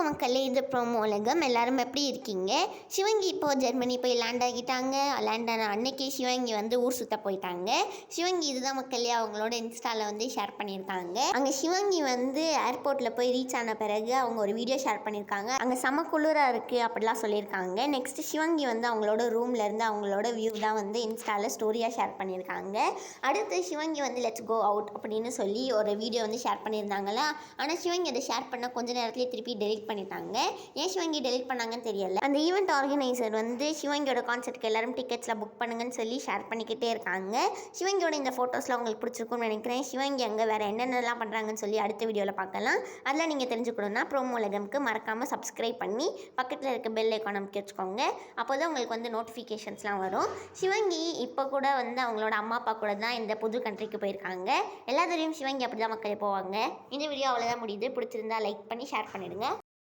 மக்களே, இது ப்ரோமோ உலகம். எல்லாரும் எப்படி இருக்கீங்க? சிவங்கி இப்போ ஜெர்மனி போய் லேண்ட் ஆகிட்டாங்க. லேண்ட் ஆன அன்னைக்கு சிவங்கி வந்து ஊர் சுத்த போயிட்டாங்க. சிவங்கி இதுதான் மக்களே அவங்களோட இன்ஸ்டாவில் வந்து ஷேர் பண்ணியிருக்காங்க. அங்கே சிவங்கி வந்து ஏர்போர்ட்டில் போய் ரீச் ஆன பிறகு அவங்க ஒரு வீடியோ ஷேர் பண்ணியிருக்காங்க. அங்கே செம குளிராக இருக்குது அப்படிலாம் சொல்லியிருக்காங்க. நெக்ஸ்ட் சிவங்கி வந்து அவங்களோட ரூம்லேருந்து அவங்களோட வியூ தான் வந்து இன்ஸ்டாவில் ஸ்டோரியாக ஷேர் பண்ணியிருக்காங்க. அடுத்து சிவங்கி வந்து லெட்ஸ் கோ அவுட் அப்படின்னு சொல்லி ஒரு வீடியோ வந்து ஷேர் பண்ணியிருந்தாங்களா. ஆனால் சிவங்கி அதை ஷேர் பண்ண கொஞ்ச நேரத்துலேயே திருப்பி டெலிட் பண்ணிட்டாங்க. ஏன் சிவங்கி டெலிட் பண்ணாங்கன்னு தெரியல. அந்த ஈவெண்ட் ஆர்கனைசர் வந்து சிவங்கியோட கான்சர்ட்க்கு எல்லாரும் டிக்கெட்ஸில் புக் பண்ணுங்கன்னு சொல்லி ஷேர் பண்ணிக்கிட்டே இருக்காங்க. சிவங்கியோட இந்த ஃபோட்டோஸ்லாம் உங்களுக்கு பிடிச்சிருக்கும்னு நினைக்கிறேன். சிவங்கி அங்கே வேறு என்னென்னலாம் பண்ணுறாங்கன்னு சொல்லி அடுத்த வீடியோவில் பார்க்கலாம். அதில் நீங்கள் தெரிஞ்சுக்கணுன்னா ப்ரோமோ உலகம்க்கு மறக்காமல் சப்ஸ்கிரைப் பண்ணி பக்கத்தில் இருக்க பெல் ஐக்கான் அமைக்க வச்சுக்கோங்க. அப்போ தான் உங்களுக்கு வந்து நோட்டிஃபிகேஷன்ஸ்லாம் வரும். சிவங்கி இப்போ கூட வந்து அவங்களோட அம்மா அப்பா கூட தான் இந்த புது கண்ட்ரிக்கு போயிருக்காங்க. எல்லா தடவையும் சிவங்கி அப்படி தான் மக்களே போவாங்க. இந்த வீடியோ அவ்வளோதான் முடியுது. பிடிச்சிருந்தா லைக் பண்ணி ஷேர் பண்ணிடுங்க.